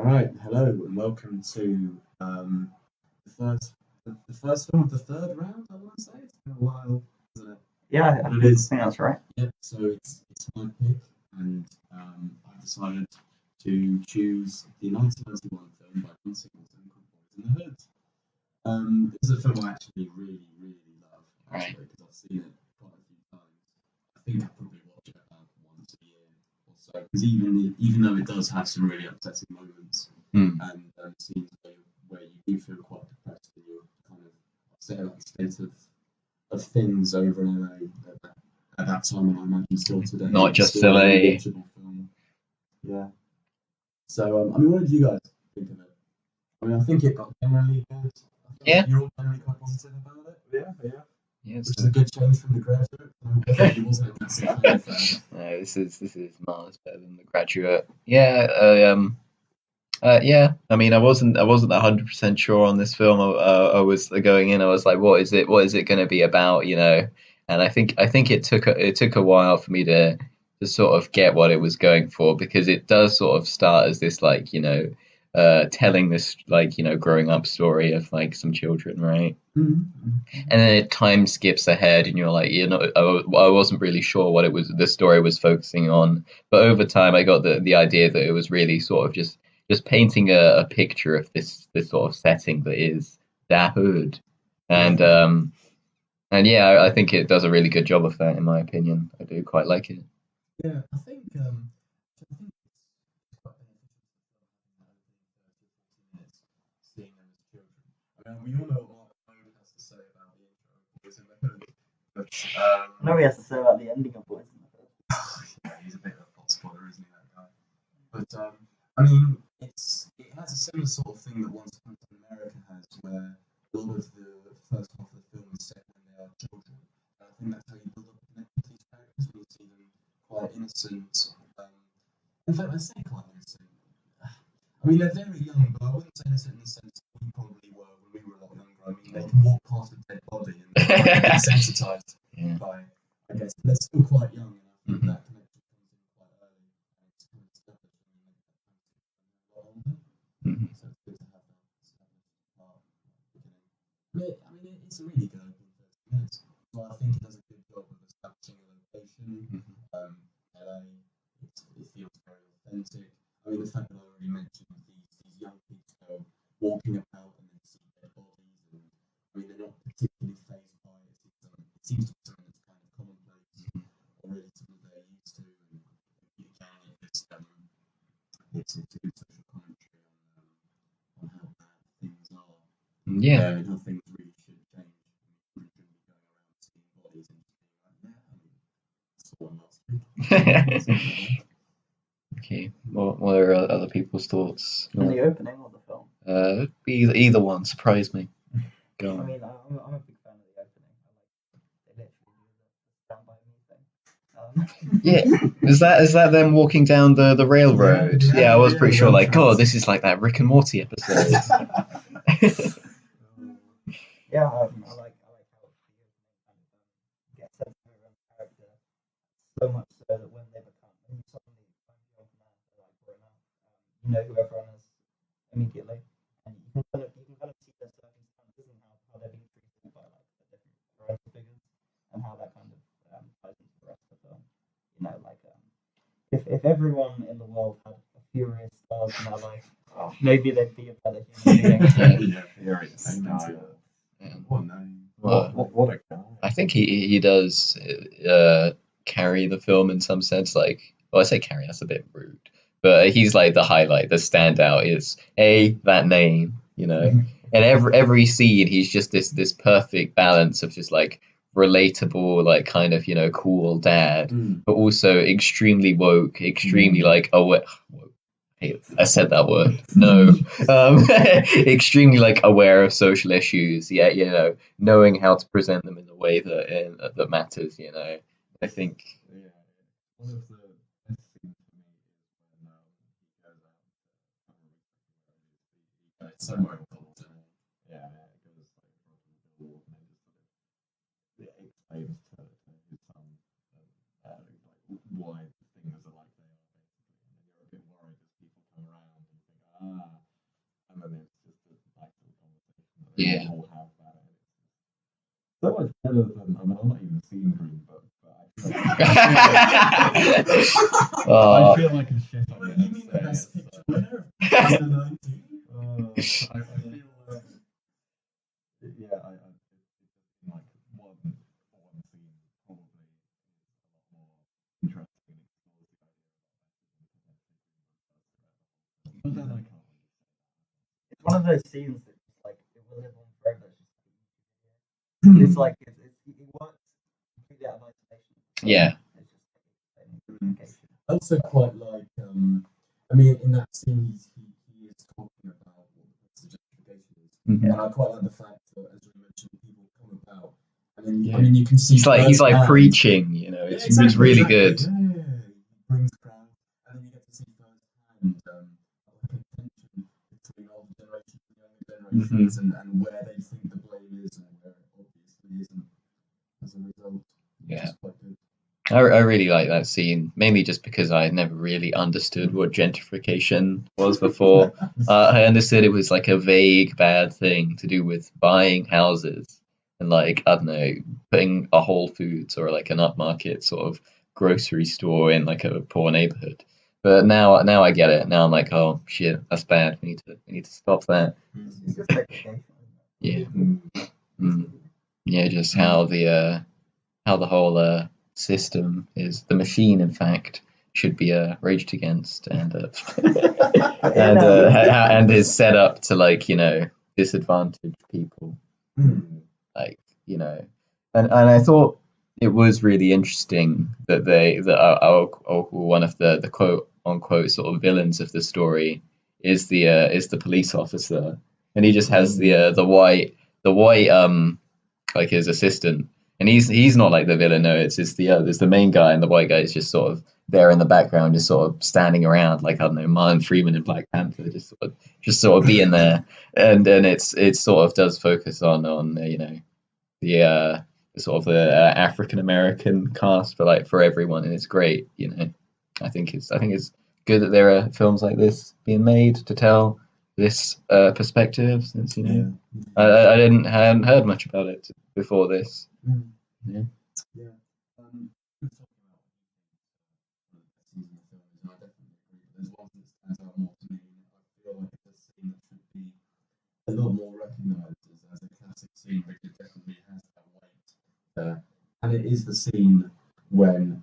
All right, hello and welcome to the first film of the third round. I want to say it's been a while, isn't it? Yeah, I It is. think that's right. Yep. So it's my pick, and I've decided to choose the 1991 film by John Singleton called Boyz in the Hood. This is a film I actually really love, actually, because I've seen it quite a few times. I think I probably watch it about once a year or so, because even though it does have some really upsetting moments and scenes where you do feel quite depressed and you're kind of upset about the state of things over in LA at that time, and I imagine still today. Not just still LA. a watchable film. Yeah. So, I mean, what did you guys think of it? I mean, I think it got generally good. Yeah. You're all generally quite positive about it. Yeah. Yes. Which is a good change from The Graduate. He wasn't a massive fan. No, this is miles better than The Graduate. Yeah. Yeah. I mean, I wasn't 100% sure on this film. I was going in. I was like, what is it going to be about? You know. And I think it took a while for me to sort of get what it was going for, because it does sort of start as this, like, telling this, like, growing up story of like some children, right? Mm-hmm. And then it time skips ahead, and you're like, I wasn't really sure what the story was focusing on. But over time, I got the idea that it was really sort of just painting a picture of this sort of setting that is the hood, and yeah, I think it does a really good job of that, in my opinion. I do quite like it. Yeah, I think it's quite beneficial seeing them as children. I mean, we all know what Mark Mode has to say about the intro of Boyz in the Hood, but I know he has to say about the ending of Boyz in the Hood. Yeah, he's a bit of a pot spoiler, isn't he, that guy? But I mean, it has a similar sort of thing that Once Upon a Time in America has, where a lot of the first half of the film is set when they are children. And I think that's how you build up a connection to these characters, when you see them quite innocent. In fact, I say quite innocent. I mean, they're very young, but I wouldn't say innocent in the sense that we probably were when we were a lot younger. I mean, they can walk past a dead body and they're desensitized by, I guess, but they're still quite young, and I think that connection comes in quite early, and it's kind of established when you make that connection a lot older. So it's good to have that established part at the beginning. I mean, it's a really good opening 30 minutes. So I think it does a good job of establishing a location. LA, it feels very authentic. I mean, the fact that I already mentioned these young people walking about and then see dead bodies, and I mean, they're not particularly phased by it. It seems to be something that's kind of commonplace, or really something they're used to. And again, it's a good social commentary on how bad things are. Yeah. And how things really should change. We shouldn't be going around seeing bodies and just being like, yeah, I mean, that's the one last week. Okay. What are other people's thoughts? In the opening or the film? Either one. Surprise me. Go on. I mean, I'm a big fan of the opening. I like they literally do the Stand By Me thing. Yeah, is that them walking down the railroad? Yeah, I was pretty sure. Like, God, this is like that Rick and Morty episode. Yeah, I like how the opening kind of gets everyone around the character so much so that when you suddenly find the old man, they're like grown up, you know who everyone is immediately, and you can kind of see their circumstances and how they're being treated by like the different parental figures, and how that kind of ties into the rest of the film. You know, like if everyone in the world had a furious stars in their life, maybe they'd be a better human being. Furious. What a guy. I think he does carry the film in some sense. Like, well, I say carry, that's a bit rude, but he's like the highlight. The standout is that name, and every scene he's just this perfect balance of just like relatable, like kind of cool dad, but also extremely woke, extremely like aware. I said that word. No, extremely like aware of social issues. Yeah, knowing how to present them in the way that matters. I think. Yeah, one of the best things for me is when he goes out somewhere called yeah, it goes like from the wall and then just explains to his son like why things are like they are, basically. And then you're a bit worried as people come around and you think, They Yeah. all have bad edits. So much better than, I mean, I've not even seen Green Book, but I Oh. feel like a shit on it. You mean the best picture winner of 2019? I feel yeah, it's like one scene probably is a lot more interesting and explores the idea of but then I can't really say It's one of those scenes that just like it will live on forever. It's like it works completely out of isolation. Yeah. It's just communication. I also quite like, I mean, in that scene, he is talking about what the justification is. Mhm. And I quite like the fact that, as we mentioned, people come about, and then, Yeah. I mean, you can see He's like firsthand- preaching, you know. Yeah, It's exactly, really exactly. good. Yeah. He brings crowd, and then you get to see firsthand like a tension between older generations and younger generations, and where they think the blame is and where it obviously isn't as a result. Yeah. Which is quite good. I really like that scene, mainly just because I had never really understood what gentrification was before. I understood it was like a vague bad thing to do with buying houses and like, I don't know, putting a Whole Foods or like an upmarket sort of grocery store in like a poor neighborhood. But now I get it. Now I'm like, oh shit, that's bad. We need to stop that. It's just segregation. Yeah. Yeah, just how the whole system is, the machine in fact should be raged against and and is set up to, like, you know, disadvantage people, like, you know, and I thought it was really interesting that one of the quote unquote sort of villains of the story is the police officer, and he just has the white like his assistant. And he's not like the villain. No, it's there's the main guy, and the white guy is just sort of there in the background, just sort of standing around, like, I don't know, Martin Freeman in Black Panther, just sort of being there. And it sort of does focus on you know, the sort of the African American cast for everyone, and it's great. You know, I think it's good that there are films like this being made to tell this perspective, since, you know, I hadn't heard much about it before this. Yeah. Yeah. We were talking about scenes in the film, and I definitely agree. But there's one that stands out more to me. I feel like it's a scene that should be a lot more recognised as a classic scene, because it definitely has that weight. And it is the scene when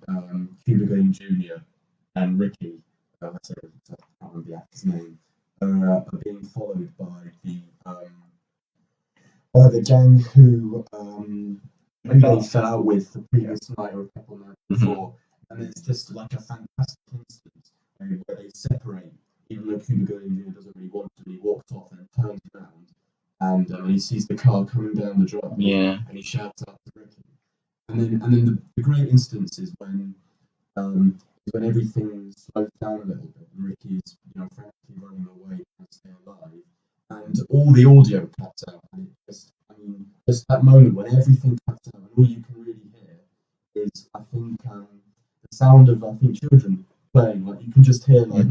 Cuba Gooding Jr. and Ricky, I can't remember the actor's name, are being followed by the gang who they fell out with the previous night or a couple of nights before. And it's just like a fantastic instance where they separate, even though Cuba Gooding Jr. doesn't really want to, and he walks off and turns around, and he sees the car coming down the driveway, and he shouts out to Ricky. And then the great instance is when everything slows down a little bit, and Ricky is, you know, frantically running away to stay alive, and all the audio cuts out, and it just that moment when everything cuts out, and all you can really hear is, I think, the sound of, children playing. Like, you can just hear, like,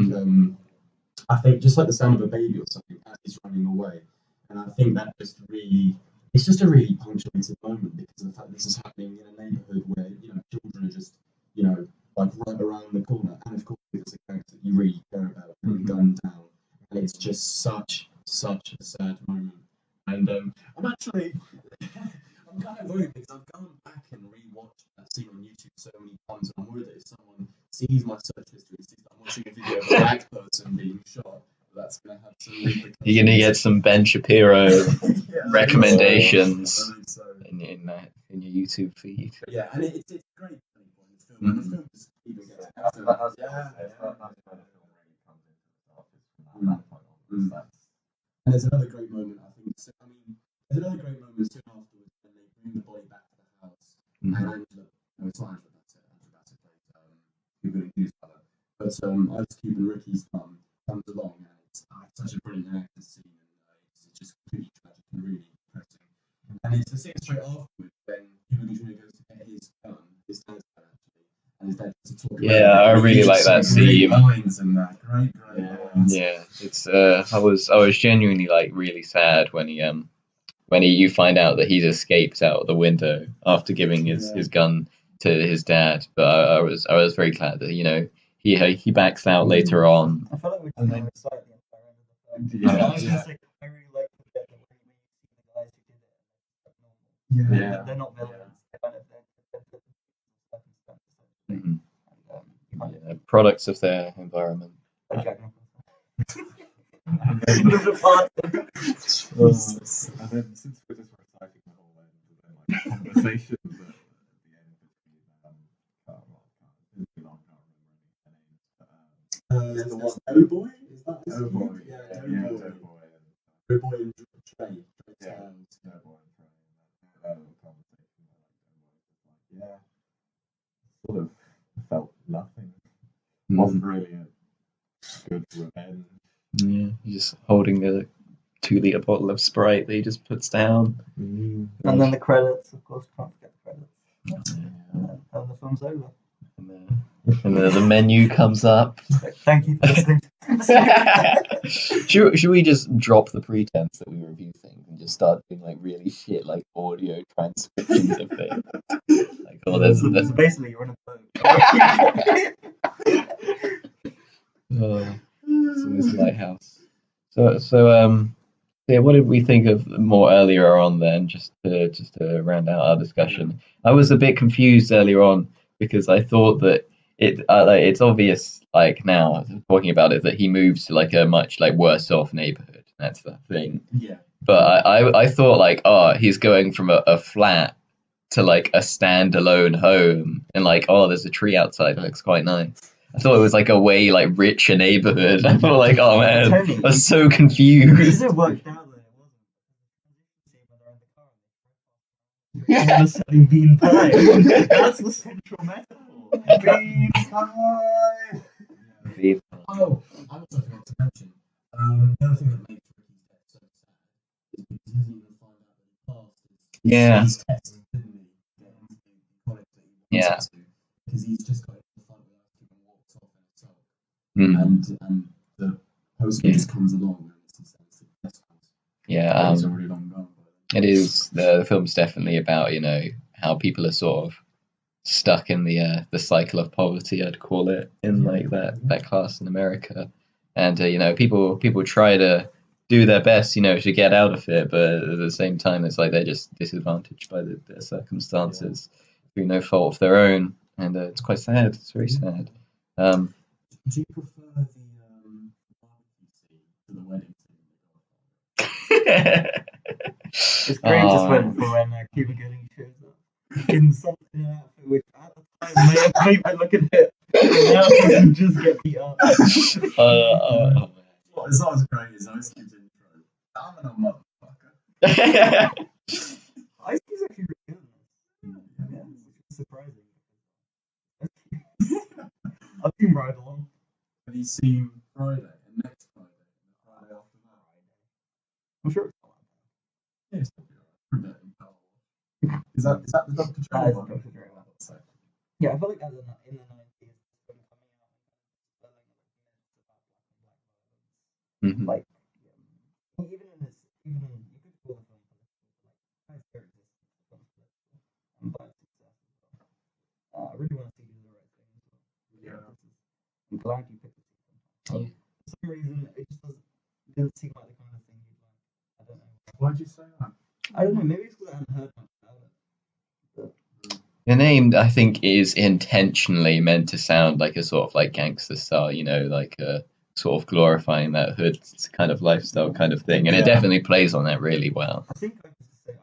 I think just like the sound of a baby or something as he's running away. And I think that it's just a really punctuated moment, because of the fact this is happening in a neighborhood where, you know, children are just, you know, like right around the corner, and of course it's a character that you really care about being gunned down, and it's just such a sad moment. And I'm kind of worried, because I've gone back and rewatched that scene on YouTube so many times, and I'm worried that if someone sees my search history and sees that I'm watching a video of a black person being shot, that's going to have some repercussions. You're gonna get some Ben Shapiro recommendations I think so. in your YouTube feed. Yeah, and it's great. The film just even gets better. And there's another great moment, I think. There's another great moment soon afterwards when they bring the body back to the house, and Angela, no, it's not Angela, that's it. Angela Bassett played Cuba Gooding Jr.'s mother. But Ice Cube and Ricky's mum comes along, and it's such a brilliant acting scene, and it's just completely tragic and really depressing. And it's the scene straight afterwards when Cuba Gooding Jr. goes to get his gun, his dad's gun actually, and his dad to talk about it. I really like that scene. Great lines in that. Great lines. Yeah, it's I was genuinely, like, really sad when he when you find out that he's escaped out the window after giving his gun to his dad. But I was very glad that he backs out later on. I feel like we're And just then- recite the entire end of the film. Yeah. I was gonna say, I really like the bit that when you see the guys who did it, like normal. Yeah. They're not villains. They're kind of they're circumstances. Mhm. And you kind of Products of their environment. like Jack Nicholson. And In then, the party. and then since we're just reciting the whole end, and then like conversations at the end between can't remember any names, but Doughboy? Is that his Doughboy, name? yeah, Doughboy. Doughboy, and Doughboy and Trey. yeah, Doughboy and Trey, and that little conversation where like Doughboy was just like, yeah, sort of felt nothing. Wasn't really a good revenge. Yeah, he's just holding a 2-liter bottle of Sprite that he just puts down. And then the credits, of course, can't forget the credits. Yeah. And the film's over. And the menu comes up. Thank you for listening. Should we just drop the pretense that we review things and just start doing like really shit like audio transcriptions of things? Like, oh, there's So basically, you're in a boat. in this lighthouse. So yeah, what did we think of more earlier on then? Just to round out our discussion, I was a bit confused earlier on because I thought that it's obvious like now talking about it that he moves to like a much like worse off neighborhood. That's the thing. Yeah. But I thought like, oh, he's going from a flat to like a standalone home, and like, oh, there's a tree outside. It looks quite nice. I thought it was like a way like richer neighborhood. I thought like, oh man, Tony, I was so It confused. worked out that it wasn't. All selling bean pie. That's the central metaphor. Bean pie. Oh, I also forgot to mention, the other thing that makes Ricky's death so sad is because he doesn't even find out that he passed Yeah. his test, didn't he? The college that he Yeah. wanted to, because he's just got into the front without even walks off in itself. Mm. And the postman just comes along and he sends the test course. Yeah, He's already long gone. By then. it is. The film's definitely about how people are sort of stuck in the cycle of poverty, I'd call it, in like that class in America, and people try to do their best, to get out of it, but at the same time, it's like they're just disadvantaged by their circumstances through no fault of their own, and it's quite sad. It's very sad. Do you prefer the barbecue scene to the wedding scene? It's great just when Cuba Gooding shows up in something in an outfit which at the time may have made me look a bit. Now he can just get beat up. It's not as great as Ice Cube's intro. I'm a motherfucker. Ice Cube's actually really good in this. Yeah, which is surprising. I've seen Ride Along. Have you seen Friday and next Friday and the Friday after that? I'm sure it's not. Yeah, it's probably alright. Is that the Dr. That Dre is one? Dr. Dre one. So, Yeah, I feel like in the 90s, when coming out, Mhm. like even in this, you could call the film like very and by success. I really want to see you do the right thing as well. Yeah. I'm glad you picked it. Yeah. For some reason, it just didn't seem like the kind of thing you'd like. I don't know. why'd you say that? I don't know. Maybe it's because I hadn't heard much about it. The name, I think, is intentionally meant to sound like a sort of like gangster style, like a sort of glorifying that hood kind of lifestyle kind of thing, and it Yeah. definitely plays on that really well. I think I just say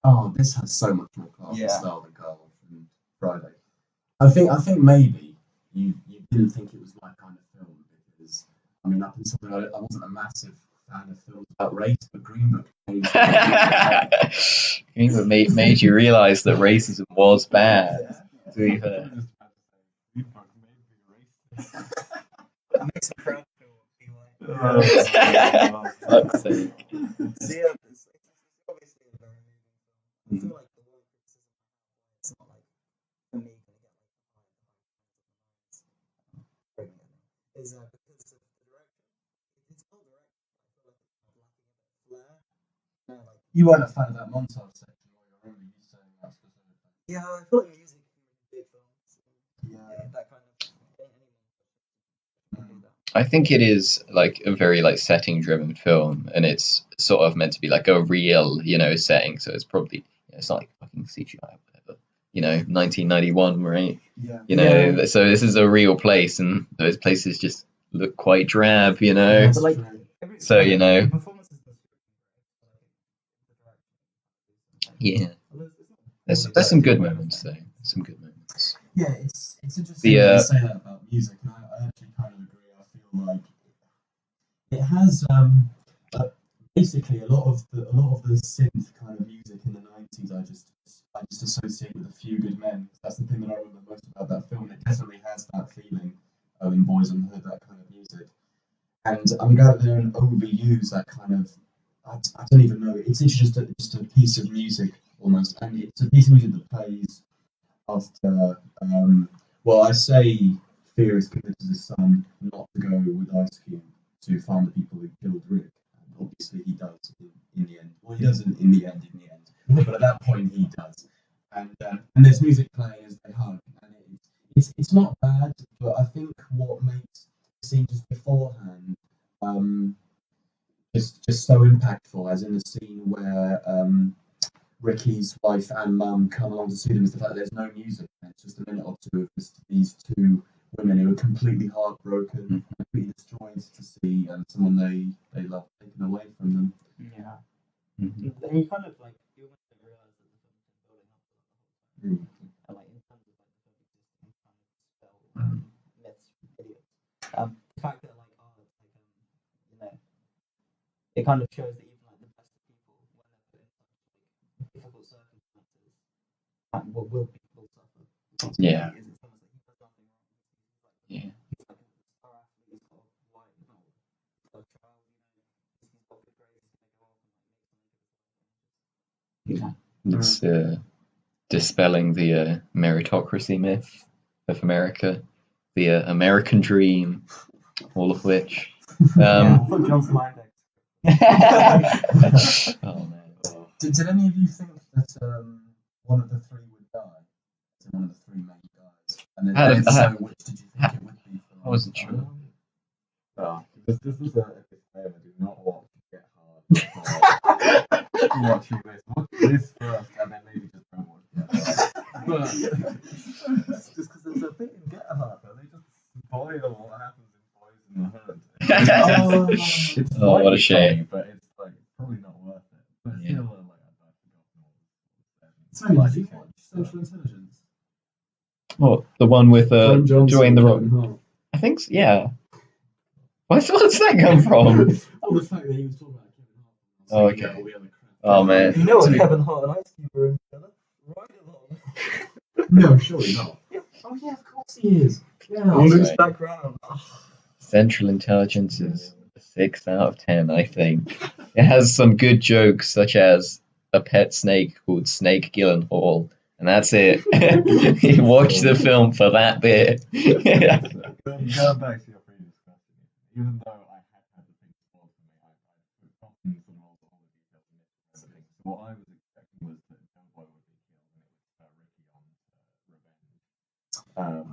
Oh, this has so much more class Yeah. and style than Car Wash and Friday. I think maybe you didn't think it was my kind of film because up until then I wasn't a massive fan of films about race, but Green Book Green Book made you realise that racism was bad. To be fair. it makes me proud to be white. Fuck's sake. See, it's obviously a very I feel like the word criticism it's not like for me gonna get like is because of the direction. It's well directed. I feel like it's flair. No, like, You weren't a fan of that montage section, were you? I remember you saying that specifically. yeah, I feel like music can really big films. Yeah. That kind of thing. I think it is like a very like setting driven film, and it's sort of meant to be like a real, setting. So it's probably it's not like fucking CGI or whatever. 1991, right? Yeah. So this is a real place, and those places just look quite drab, Yeah, But like, So, the performances. Yeah. There's There's some good moments though. Some good moments. Yeah, it's interesting The, to say that about music, and I actually kind of agree. I feel like it has basically a lot of the synth kind of music in the 90s. I just associate with A Few Good Men. That's the thing that I remember most about that film. It definitely has that feeling in Boys on the Hood, that kind of music. And I'm glad that they don't overuse that kind of. I don't even know. It's just a piece of music almost, and it's a piece of music that plays after. Well, I say Fear is convinced his son not to go with Ice Cube to find the people who killed Rick. And obviously, he does in the end. Well, he doesn't in the end. But at that point, he does. And there's music playing as they hug, and it's not bad. But I think what makes the scene just beforehand just so impactful, as in the scene where Ricky's wife and mum come along to see them, is the fact that there's no music. It's just a minute or two of just these two women who are completely heartbroken, completely destroyed to see someone they love taken away from them. Yeah. Mm-hmm. And you kind of like you almost don't realize that the film is building up to the whole time. And like in terms of like the film existing kind of spell myths from idiots. The fact that like it kind of shows that even like the best of people, when they're put in such difficult circumstances, will people suffer? Yeah. It's almost like he does nothing wrong. Yeah. He's like a star athlete. He's got white, he's got a child. He's got good grades. He's gonna go off and make something. It's dispelling the meritocracy myth of America, the American dream, all of which. I thought John Steinbeck. Oh man. Did any of you think that one of the three would die? So one of the three main guys. And then if so, which did you think it would be? I wasn't sure. This is a disclaimer. Do not watch Get Hard. Watching this. Watch this first, and then maybe just don't watch Get Hard. But just because there's a bit in Get Hard, though, they just spoil what happens in Boys in the Hood. It's what a shame. funny, but it's like probably not worth it. But still, like Sorry, did you watch Social Intelligence? What, the one with Dwayne the Rock? Rock. I think so, yeah. What's that come from? Oh, the fact that he was talking about Kevin Hart. Oh, okay. All the other crap. Oh man. You know what Kevin Hart and Ice Cube are in together? Right along. No, surely not. Oh yeah, of course he is. Yeah. Loose right. background. Central Intelligence is a 6 out of 10, I think. It has some good jokes, such as a pet snake called Snake Gyllenhaal, and that's it. You watch the film for that bit. Going back to your previous question, even though I had the thing spoiled for me, I've forgotten some of all the details and everything. So what I was expecting was that Doughboy would be killed and it was Ricky on revenge.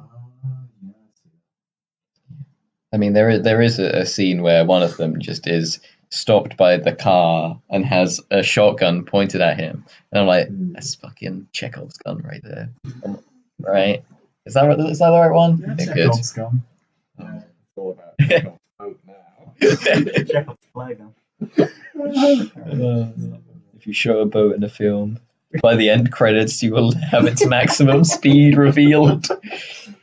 I mean, there is a scene where one of them just is stopped by the car and has a shotgun pointed at him, and I'm like, that's fucking Chekhov's gun right there, right? Is that the right one? Yeah, Yeah, Chekhov's gun. It's all about Chekhov's boat now. Chekhov's flag. If you show a boat in a film, by the end credits, you will have its maximum speed revealed.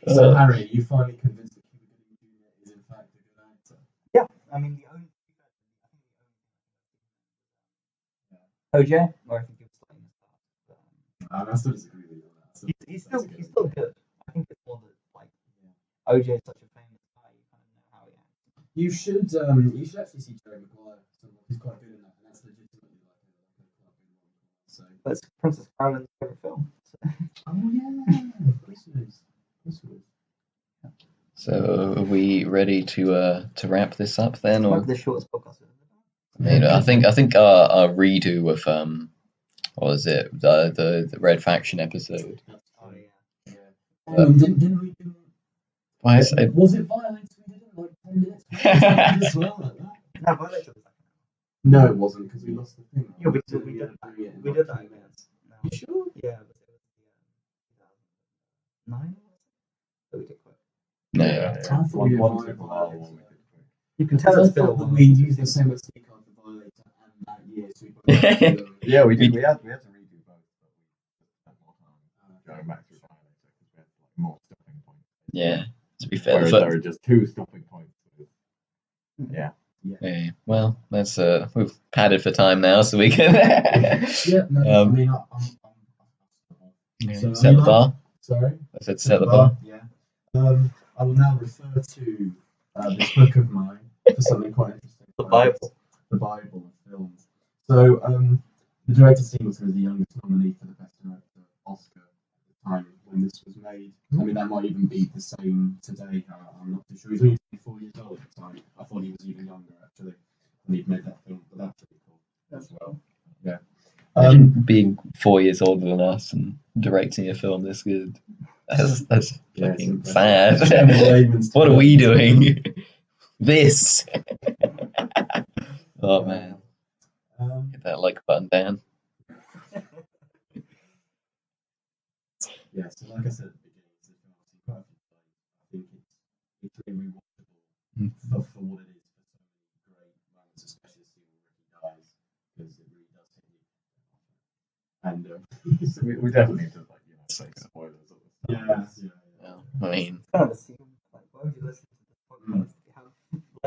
So Harry, you finally convinced that Cuba Gooding Jr. is in fact a good actor. Yeah, I mean the only. OJ, or I think he was slightly missed out. I still disagree with you on that. He's still good. I think it's more that like OJ is such a famous guy, you kind of know how he acts. You should actually see Jerry Maguire. He's quite good in that, and that's legitimately like a quite good one. So. But it's Princess Caroline's favorite film. So. Oh yeah, of course it is. So are we ready to wrap this up then, or Like the shortest podcast. You know, I think our redo of what was it, the Red Faction episode. Oh yeah. Didn't we do? Why is it? Was it Violator we did in like 10 minutes? As well, like that? No, Violator was like No, it wasn't because we lost the thing. yeah, we So did ended up that. doing it in We like did 10 that. minutes. No. You sure? Yeah, but it was 2009. So we did quick. No. I thought we did One Violator. took a while, one we did quick. You can Because tell I it's been a thought that while. we used the same SD card for Violator and that year, so we probably had to do them. Yeah, we did. We had to redo both, but we spent more time going back through Violator because we had like more stopping points. Yeah. To be fair, Whereas the there were just 2 stopping points. Yeah. yeah. Well, that's we've padded for time now, so we can Yeah, no, I mean, So, set the I'm bar. sorry. I said set the bar. Yeah. I will now refer to this book of mine for something quite interesting. The Bible. The Bible of films. So, the director Singleton was the youngest nominee for the Best Director Oscar at the time when this was made. I mean, that might even be the same today. I'm not too sure. He's only 24 years old at the time. I thought he was even younger, actually, when he'd made that film. But that's pretty cool as well. Yeah. Imagine being 4 years older than us and directing a film this good. That's Yeah, fucking it's sad. impressive. What are we doing? This. Oh man, hit that like button, Dan. Yeah, so like I said at the beginning, it's obviously quite a few plays. I think it's really rewatchable for what it is for so many great moments, especially the scene where Ricky dies, because it really does hit you. And We definitely need to say spoilers. yeah. I mean, It's kind of a scene. Like, why would you listen to this podcast if you have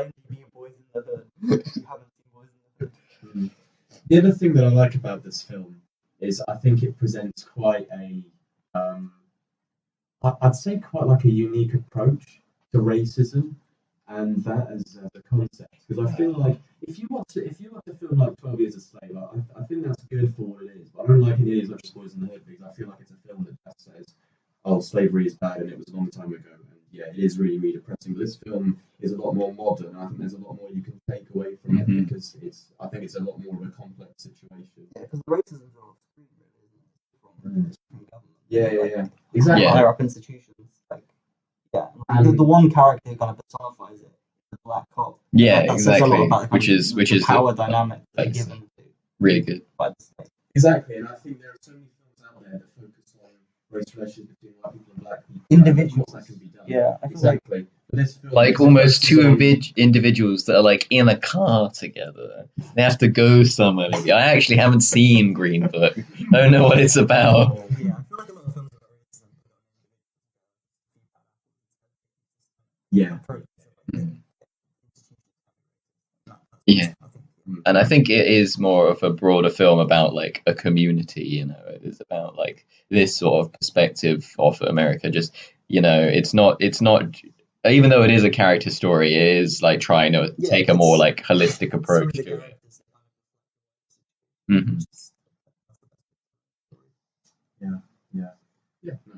LieMDB Boyz in the Hood? If you haven't seen Boyz in the Hood. The other thing that I like about this film is I think it presents quite a, I'd say quite like a unique approach to racism and that as a concept. Because I feel like if you watch a film like 12 Years a Slave, I think that's good for what it is. But I don't like it nearly as much as Boyz in the Hood because I feel like it's a film that just says, oh, slavery is bad and it was a long time ago. And yeah, it is really, really depressing. But this film is a lot more modern. And I think there's a lot more you can take away from it because I think it's a lot more of a complex situation. Yeah, because the racism is on screen, really, isn't it? From government. Yeah. Exactly. Yeah. Higher up institutions. Like, the one character who kind of personifies it, the black cop. yeah, That says a lot exactly. about the Which kind is of which the is power the, dynamic like, given to really good. by the state. Exactly, and I think there are so many films out there that focus on race relations between white people and black people. Individuals. That can be done. Yeah, I feel Exactly. But this film Like is almost two focused individuals that are like in a car together. They have to go somewhere. I actually haven't seen Green Book. I don't know what it's about. Yeah, I feel like a lot of films are racism. Yeah. Yeah. And I think it is more of a broader film about like a community, you know. It is about like this sort of perspective of America. Just, you know, it's not even though it is a character story, it is like trying to take a more like holistic approach to it. Mm-hmm. Yeah. No, exactly.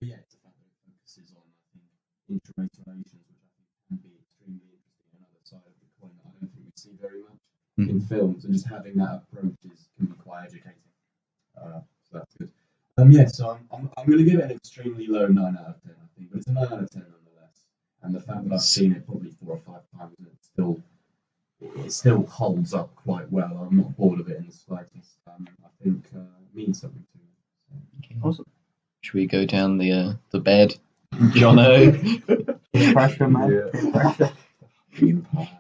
But yeah, it's a fact that it focuses on, I think, interracial relations, which I think can be extremely interesting. Another side of the coin that I don't think we see very much in films, and just having that approach can be quite educating. So that's good. So I'm going to give it an extremely low 9 out of 10, I think, but it's a 9 out of 10 nonetheless. And the fact that I've seen it probably 4 or 5 times, and it still holds up quite well. I'm not bored of it in the slightest. I think it means something to me. Awesome. Should we go down the bed, Jono? Pressure, man. Yeah. Pressure. Green pie.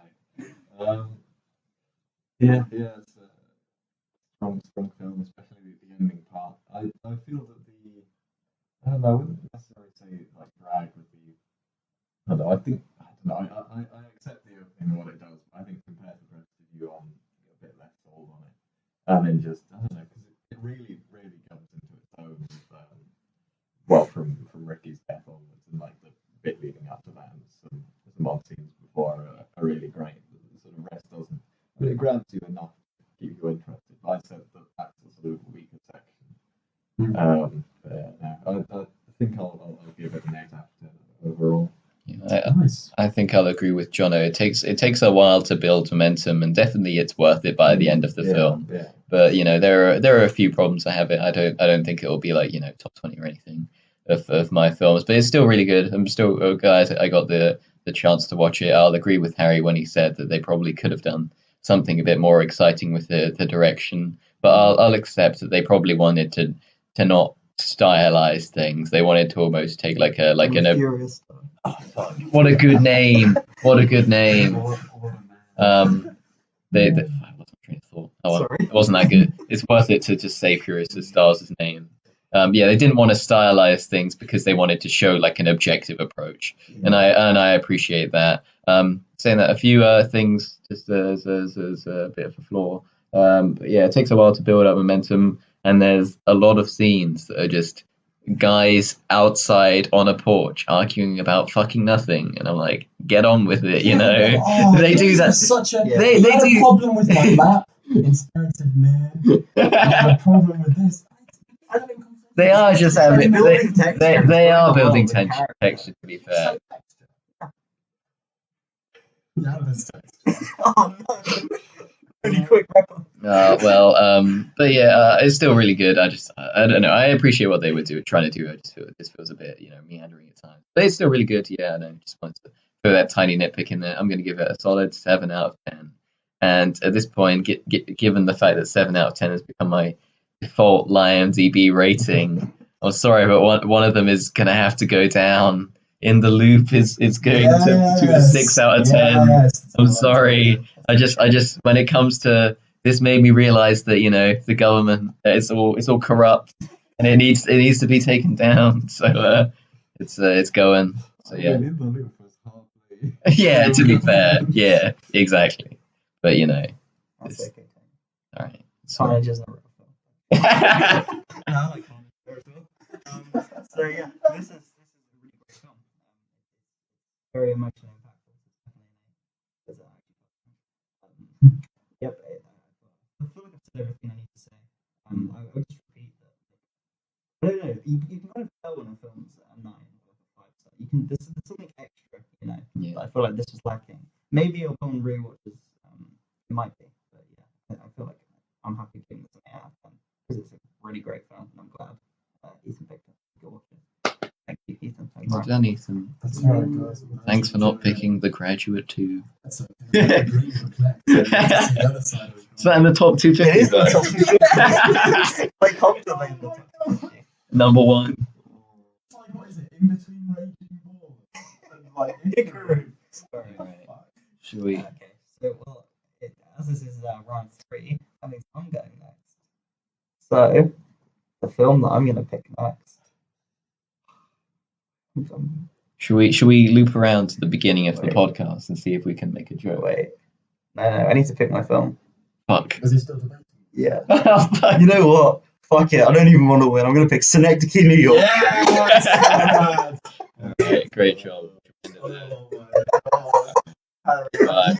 It's a strong film, especially the ending part. I feel that I wouldn't necessarily say like drag would be. I don't know. I accept the opening and what it does, but I think compared to the rest of you, I'm a bit less sold on it. And then just I don't know, because it really, really comes into its own. From Ricky's death onwards, and like the bit leading up to that, and some odd scenes before are really great. The sort of rest doesn't. I mean, it grabs you enough to keep you interested. But I said that that's the sort of weaker section. But yeah, no, I think I'll give it an 8 out of 10 overall. Yeah, Nice. I think I'll agree with Jono. It takes a while to build momentum, and definitely it's worth it by the end of the film. Yeah. But there are a few problems I have. I don't think it will be like top 20 or anything of my films, but it's still really good. I'm still glad I got the chance to watch it. I'll agree with Harry when he said that they probably could have done something a bit more exciting with the direction. But I'll accept that they probably wanted to not stylize things. They wanted to almost take like an Furious. what a good name. What a good name. I lost my train of thought. Oh, well, Sorry. it wasn't that good. It's worth it to just say Furious as Stars' name. They didn't want to stylize things because they wanted to show like an objective approach, and I appreciate that. Saying that a few things just as a bit of a flaw. But yeah, it takes a while to build up momentum, and there's a lot of scenes that are just guys outside on a porch arguing about fucking nothing, and I'm like, get on with it, They do that. Such a They had do. a problem with my lap in Spirited Man. I have a problem with this. I don't even They are just having. building texture. They are building Well, the texture. To be fair. Yeah, there's texture. Oh no! Pretty quick wrap up. But yeah, it's still really good. I don't know. I appreciate what they were trying to do. I just feel this feels a bit, meandering at times. But it's still really good. Yeah, I just wanted to throw that tiny nitpick in there. I'm going to give it a solid 7 out of 10. And at this point, given the fact that 7 out of 10 has become my default LieMDB rating, I'm sorry, but one of them is going to have to go down. In the Loop is going to a 6 out of 10. Yes. I'm sorry. I just when it comes to this made me realize that the government it's all corrupt and it needs to be taken down. So it's going. So yeah. In the Loop was hardly. Yeah, to be fair. Yeah, exactly. But That's okay. all right. Carnage isn't a real film. No, I like Carnage very well. So yeah, this is a really great film. Very emotionally impactful. It's definitely yep. I feel like I've said everything I need to say. I would just repeat that. I don't know. You can kind of tell when a film's a 9 or a 5 star. There's something extra, Yeah. that I feel like this was lacking. Maybe upon rewatches, it might be, but yeah, I feel like I'm happy giving this an 8 out of 10 because it's a really great film, and I'm glad Ethan picked it. Go watch it. Thank you, Ethan. Well done, Ethan. That's right, guys. Thanks for not picking The Graduate 2. That's okay. I agree with Black. That's the other side of it. Is that in the top 250? It is in the though? top 250. Like comfortably in the top 250. Number 1. It's like, what is it? In between Raging Bull and like Icarus. Sorry. Right. Should we? Okay, so as this is round 3, that means I'm going next. So, the film that I'm going to pick next. Should we loop around to the beginning of the podcast and see if we can make a joke? Wait. No, I need to pick my film. Fuck. Is he still debating? Yeah. Fuck. You know what? Fuck it. I don't even want to win. I'm going to pick Synecdoche, New York. Yes! Okay, great job. Oh, my God. Bye.